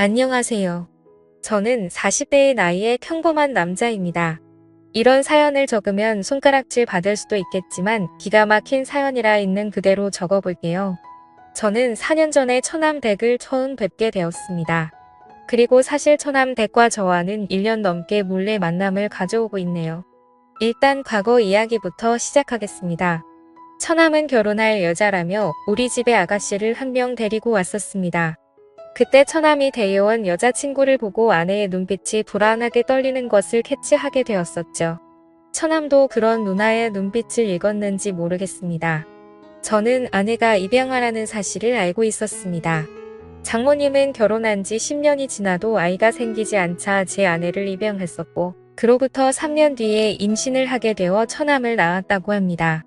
안녕하세요. 저는 40대의 나이에 평범한 남자입니다. 이런 사연을 적으면 손가락질 받을 수도 있겠지만 기가 막힌 사연이라 있는 그대로 적어볼게요. 저는 4년 전에 처남댁을 처음 뵙게 되었습니다. 그리고 사실 처남댁과 저와는 1년 넘게 몰래 만남을 가져오고 있네요. 일단 과거 이야기부터 시작하겠습니다. 처남은 결혼할 여자라며 우리 집에 아가씨를 한 명 데리고 왔었습니다. 그때 처남이 데려온 여자친구를 보고 아내의 눈빛이 불안하게 떨리는 것을 캐치하게 되었었죠. 처남도 그런 누나의 눈빛을 읽었는지 모르겠습니다. 저는 아내가 입양하라는 사실을 알고 있었습니다. 장모님은 결혼한 지 10년이 지나도 아이가 생기지 않자 제 아내를 입양했었고, 그로부터 3년 뒤에 임신을 하게 되어 처남을 낳았다고 합니다.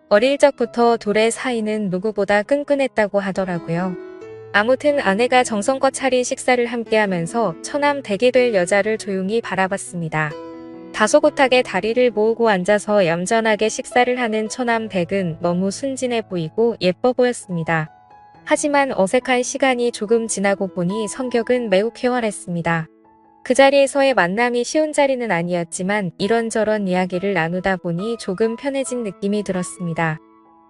어릴 적부터 둘의 사이는 누구보다 끈끈했다고 하더라고요. 아무튼 아내가 정성껏 차린 식사를 함께하면서 처남 되게 될 여자를 조용히 바라봤습니다. 다소곳하게 다리를 모으고 앉아서 얌전하게 식사를 하는 처남 댁은 너무 순진해 보이고 예뻐 보였습니다. 하지만 어색한 시간이 조금 지나고 보니 성격은 매우 쾌활했습니다. 그 자리에서의 만남이 쉬운 자리는 아니었지만 이런저런 이야기를 나누다 보니 조금 편해진 느낌이 들었습니다.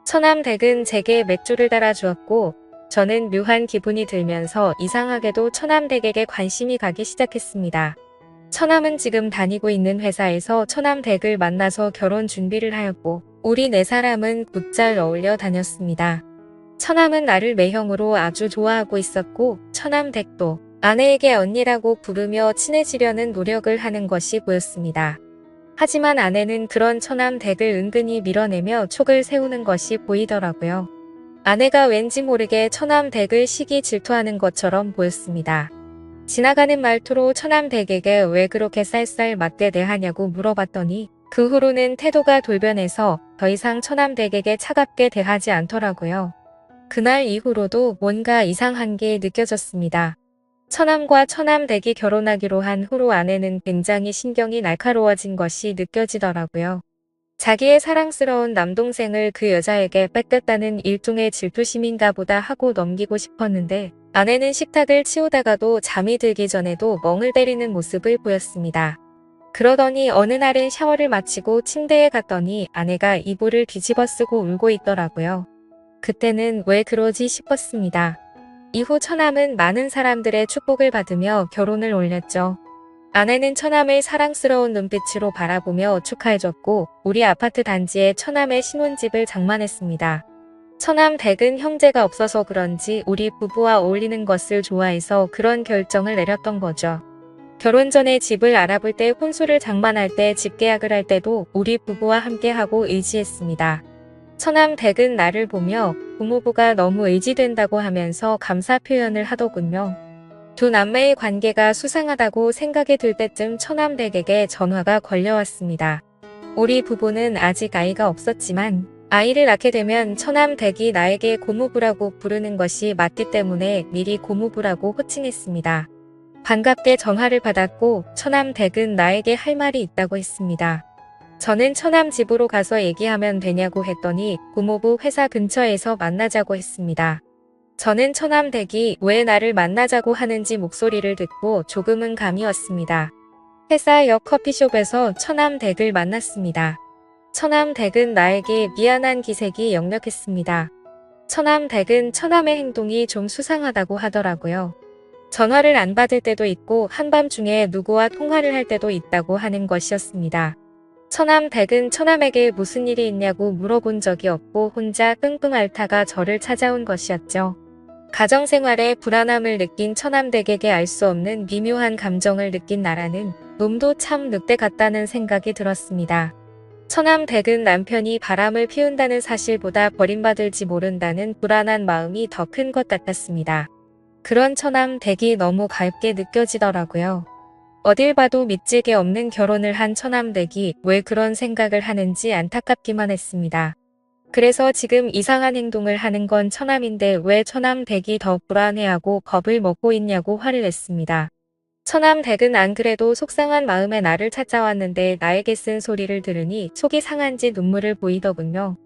처남 댁은 제게 맥주를 따라주었고 저는 묘한 기분이 들면서 이상하게도 처남 댁에게 관심이 가기 시작했습니다. 처남은 지금 다니고 있는 회사에서 처남 댁을 만나서 결혼 준비를 하였고 우리 네 사람은 곧잘 어울려 다녔습니다. 처남은 나를 매형으로 아주 좋아하고 있었고 처남 댁도 아내에게 언니라고 부르며 친해지려는 노력을 하는 것이 보였습니다. 하지만 아내는 그런 처남 댁을 은근히 밀어내며 촉을 세우는 것이 보이더라고요. 아내가 왠지 모르게 처남 댁을 시기 질투하는 것처럼 보였습니다. 지나가는 말투로 처남 댁에게 왜 그렇게 쌀쌀 맞게 대하냐고 물어봤더니 그 후로는 태도가 돌변해서 더 이상 처남 댁에게 차갑게 대하지 않더라고요. 그날 이후로도 뭔가 이상한 게 느껴졌습니다. 처남과 처남 댁이 결혼하기로 한 후로 아내는 굉장히 신경이 날카로워진 것이 느껴지더라고요. 자기의 사랑스러운 남동생을 그 여자에게 뺏겼다는 일종의 질투심인가 보다 하고 넘기고 싶었는데 아내는 식탁을 치우다가도 잠이 들기 전에도 멍을 때리는 모습을 보였습니다. 그러더니 어느 날은 샤워를 마치고 침대에 갔더니 아내가 이불을 뒤집어 쓰고 울고 있더라고요. 그때는 왜 그러지 싶었습니다. 이후 처남은 많은 사람들의 축복을 받으며 결혼을 올렸죠. 아내는 처남을 사랑스러운 눈빛으로 바라보며 축하해줬고 우리 아파트 단지에 처남의 신혼집을 장만했습니다. 처남 댁은 형제가 없어서 그런지 우리 부부와 어울리는 것을 좋아해서 그런 결정을 내렸던 거죠. 결혼 전에 집을 알아볼 때 혼수를 장만할 때 집계약을 할 때도 우리 부부와 함께하고 의지했습니다. 처남 댁은 나를 보며 부모부가 너무 의지된다고 하면서 감사 표현을 하더군요. 두 남매의 관계가 수상하다고 생각이 들 때쯤 처남 댁에게 전화가 걸려왔습니다. 우리 부부는 아직 아이가 없었지만 아이를 낳게 되면 처남 댁이 나에게 고모부라고 부르는 것이 맞기 때문에 미리 고모부라고 호칭했습니다. 반갑게 전화를 받았고 처남 댁은 나에게 할 말이 있다고 했습니다. 저는 처남 집으로 가서 얘기하면 되냐고 했더니 고모부 회사 근처에서 만나자고 했습니다. 저는 처남 댁이 왜 나를 만나자고 하는지 목소리를 듣고 조금은 감이 왔습니다. 회사 옆 커피숍에서 처남 댁을 만났습니다. 처남 댁은 나에게 미안한 기색이 역력했습니다. 처남 댁은 처남의 행동이 좀 수상하다고 하더라고요. 전화를 안 받을 때도 있고 한밤중에 누구와 통화를 할 때도 있다고 하는 것이었습니다. 처남 댁은 처남에게 무슨 일이 있냐고 물어본 적이 없고 혼자 끙끙 앓다가 저를 찾아온 것이었죠. 가정생활에 불안함을 느낀 처남 댁에게 알 수 없는 미묘한 감정을 느낀 나라는 놈도 참 늑대 같다는 생각이 들었습니다. 처남 댁은 남편이 바람을 피운다는 사실보다 버림받을지 모른다는 불안한 마음이 더 큰 것 같았습니다. 그런 처남 댁이 너무 가엽게 느껴지더라고요. 어딜 봐도 믿지게 없는 결혼을 한 처남 댁이 왜 그런 생각을 하는지 안타깝기만 했습니다. 그래서 지금 이상한 행동을 하는 건 처남인데 왜 처남 댁이 더 불안해하고 겁을 먹고 있냐고 화를 냈습니다. 처남 댁은 안 그래도 속상한 마음에 나를 찾아왔는데 나에게 쓴 소리를 들으니 속이 상한지 눈물을 보이더군요.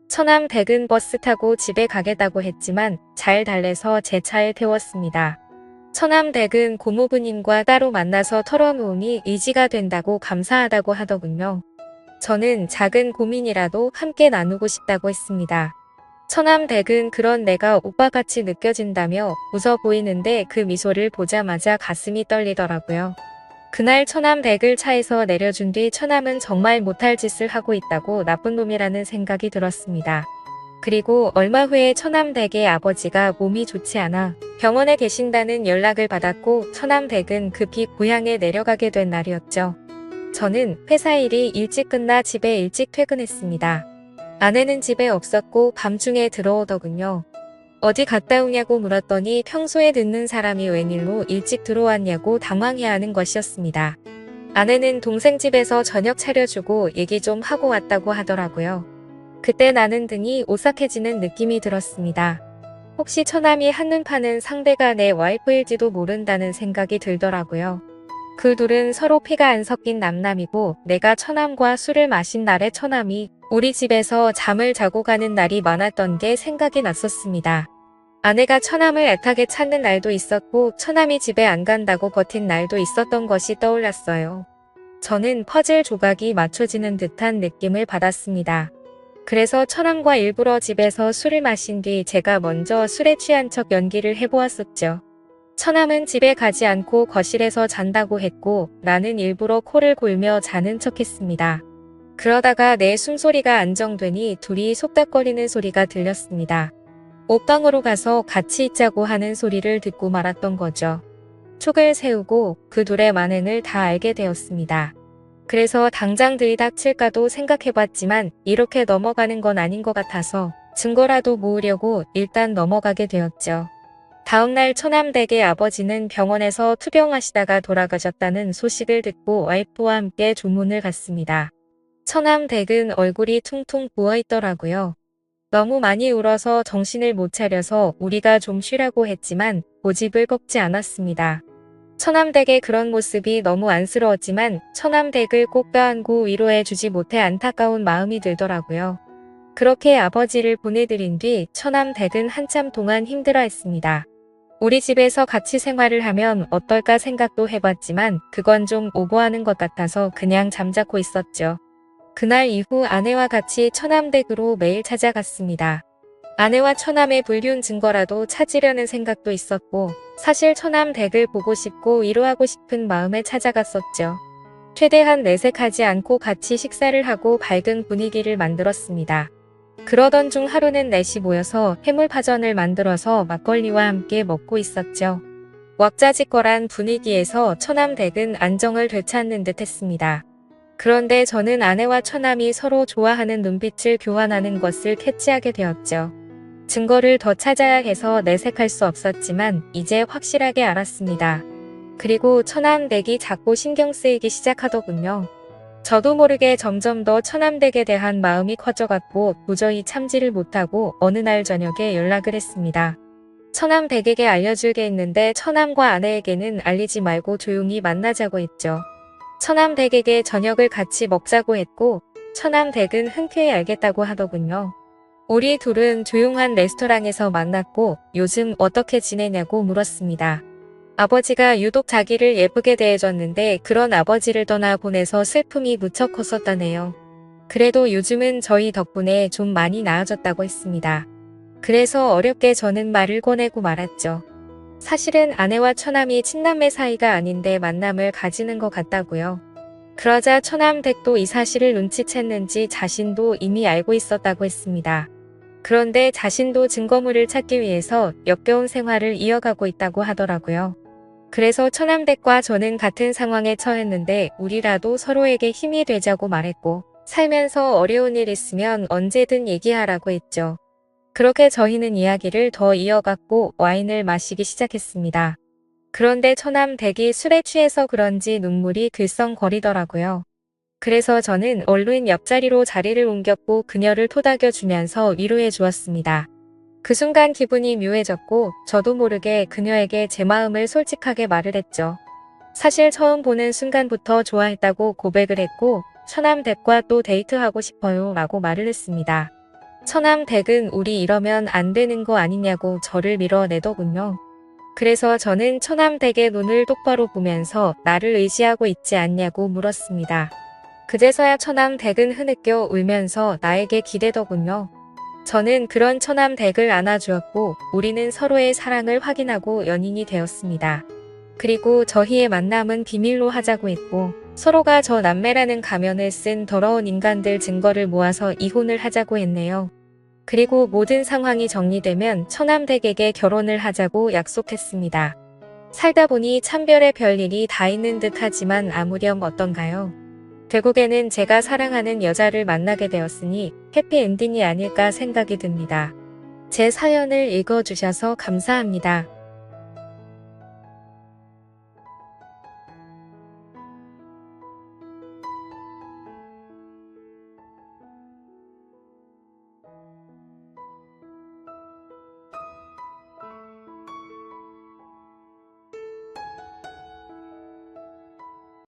처남 댁은 버스 타고 집에 가겠다고 했지만 잘 달래서 제 차에 태웠습니다. 처남댁은 고모부님과 따로 만나서 털어놓으니 의지가 된다고 감사하다고 하더군요. 저는 작은 고민이라도 함께 나누고 싶다고 했습니다. 처남댁은 그런 내가 오빠같이 느껴진다며 웃어 보이는데 그 미소를 보자마자 가슴이 떨리더라고요. 그날 처남댁을 차에서 내려준 뒤 처남은 정말 못할 짓을 하고 있다고 나쁜 놈이라는 생각이 들었습니다. 그리고 얼마 후에 처남댁의 아버지가 몸이 좋지 않아 병원에 계신다는 연락을 받았고 처남댁은 급히 고향에 내려가게 된 날이었죠. 저는 회사 일이 일찍 끝나 집에 일찍 퇴근했습니다. 아내는 집에 없었고 밤중에 들어오더군요. 어디 갔다 오냐고 물었더니 평소에 듣는 사람이 웬일로 일찍 들어왔냐고 당황해하는 것이었습니다. 아내는 동생 집에서 저녁 차려주고 얘기 좀 하고 왔다고 하더라고요. 그때 나는 등이 오싹해지는 느낌이 들었습니다. 혹시 처남이 한눈 파는 상대가 내 와이프일지도 모른다는 생각이 들더라고요. 그 둘은 서로 피가 안 섞인 남남이고 내가 처남과 술을 마신 날에 처남이 우리 집에서 잠을 자고 가는 날이 많았던 게 생각이 났었습니다. 아내가 처남을 애타게 찾는 날도 있었고 처남이 집에 안 간다고 버틴 날도 있었던 것이 떠올랐어요. 저는 퍼즐 조각이 맞춰지는 듯한 느낌을 받았습니다. 그래서 처남과 일부러 집에서 술을 마신 뒤 제가 먼저 술에 취한 척 연기를 해보았었죠. 처남은 집에 가지 않고 거실에서 잔다고 했고 나는 일부러 코를 골며 자는 척했습니다. 그러다가 내 숨소리가 안정되니 둘이 속닥거리는 소리가 들렸습니다. 옷방으로 가서 같이 있자고 하는 소리를 듣고 말았던 거죠. 촉을 세우고 그 둘의 만행을 다 알게 되었습니다. 그래서 당장 들이닥칠까도 생각해봤지만 이렇게 넘어가는 건 아닌 것 같아서 증거라도 모으려고 일단 넘어가게 되었죠. 다음날 처남댁의 아버지는 병원에서 투병하시다가 돌아가셨다는 소식을 듣고 와이프와 함께 조문을 갔습니다. 처남댁은 얼굴이 퉁퉁 부어있더라고요. 너무 많이 울어서 정신을 못 차려서 우리가 좀 쉬라고 했지만 고집을 꺾지 않았습니다. 처남댁의 그런 모습이 너무 안쓰러웠지만 처남댁을 꼭 껴안고 위로해주지 못해 안타까운 마음이 들더라고요. 그렇게 아버지를 보내드린 뒤 처남댁은 한참 동안 힘들어했습니다. 우리 집에서 같이 생활을 하면 어떨까 생각도 해봤지만 그건 좀 오버하는 것 같아서 그냥 잠자코 있었죠. 그날 이후 아내와 같이 처남댁으로 매일 찾아갔습니다. 아내와 처남의 불륜 증거라도 찾으려는 생각도 있었고 사실 처남댁을 보고 싶고 위로하고 싶은 마음에 찾아갔었죠. 최대한 내색하지 않고 같이 식사를 하고 밝은 분위기를 만들었습니다. 그러던 중 하루는 넷이 모여서 해물파전을 만들어서 막걸리와 함께 먹고 있었죠. 왁자지껄한 분위기에서 처남댁은 안정을 되찾는 듯 했습니다. 그런데 저는 아내와 처남이 서로 좋아하는 눈빛을 교환하는 것을 캐치하게 되었죠. 증거를 더 찾아야 해서 내색할 수 없었지만 이제 확실하게 알았습니다. 그리고 처남댁이 자꾸 신경 쓰이기 시작하더군요. 저도 모르게 점점 더 처남댁에 대한 마음이 커져갔고 도저히 참지를 못하고 어느 날 저녁에 연락을 했습니다. 처남댁에게 알려줄 게 있는데 처남과 아내에게는 알리지 말고 조용히 만나자고 했죠. 처남댁에게 저녁을 같이 먹자고 했고 처남댁은 흔쾌히 알겠다고 하더군요. 우리 둘은 조용한 레스토랑에서 만났고 요즘 어떻게 지내냐고 물었습니다. 아버지가 유독 자기를 예쁘게 대해줬는데 그런 아버지를 떠나보내서 슬픔이 무척 컸었다네요. 그래도 요즘은 저희 덕분에 좀 많이 나아졌다고 했습니다. 그래서 어렵게 저는 말을 꺼내고 말았죠. 사실은 아내와 처남이 친남매 사이가 아닌데 만남을 가지는 것 같다고요. 그러자 처남댁도 이 사실을 눈치챘는지 자신도 이미 알고 있었다고 했습니다. 그런데 자신도 증거물을 찾기 위해서 역겨운 생활을 이어가고 있다고 하더라고요. 그래서 처남댁과 저는 같은 상황에 처했는데 우리라도 서로에게 힘이 되자고 말했고 살면서 어려운 일 있으면 언제든 얘기하라고 했죠. 그렇게 저희는 이야기를 더 이어갔고 와인을 마시기 시작했습니다. 그런데 처남댁이 술에 취해서 그런지 눈물이 글썽거리더라고요. 그래서 저는 얼른 옆자리로 자리를 옮겼고 그녀를 토닥여주면서 위로해 주었습니다. 그 순간 기분이 묘해졌고 저도 모르게 그녀에게 제 마음을 솔직하게 말을 했죠. 사실 처음 보는 순간부터 좋아했다고 고백을 했고 처남댁과 또 데이트하고 싶어요 라고 말을 했습니다. 처남댁은 우리 이러면 안 되는 거 아니냐고 저를 밀어내더군요. 그래서 저는 처남댁의 눈을 똑바로 보면서 나를 의지하고 있지 않냐고 물었습니다. 그제서야 처남댁은 흐느껴 울면서 나에게 기대더군요. 저는 그런 처남댁을 안아주었고 우리는 서로의 사랑을 확인하고 연인이 되었습니다. 그리고 저희의 만남은 비밀로 하자고 했고 서로가 저 남매라는 가면을 쓴 더러운 인간들 증거를 모아서 이혼을 하자고 했네요. 그리고 모든 상황이 정리되면 처남댁에게 결혼을 하자고 약속했습니다. 살다 보니 참별의 별일이 다 있는 듯 하지만 아무렴 어떤가요? 결국에는 제가 사랑하는 여자를 만나게 되었으니 해피엔딩이 아닐까 생각이 듭니다. 제 사연을 읽어주셔서 감사합니다.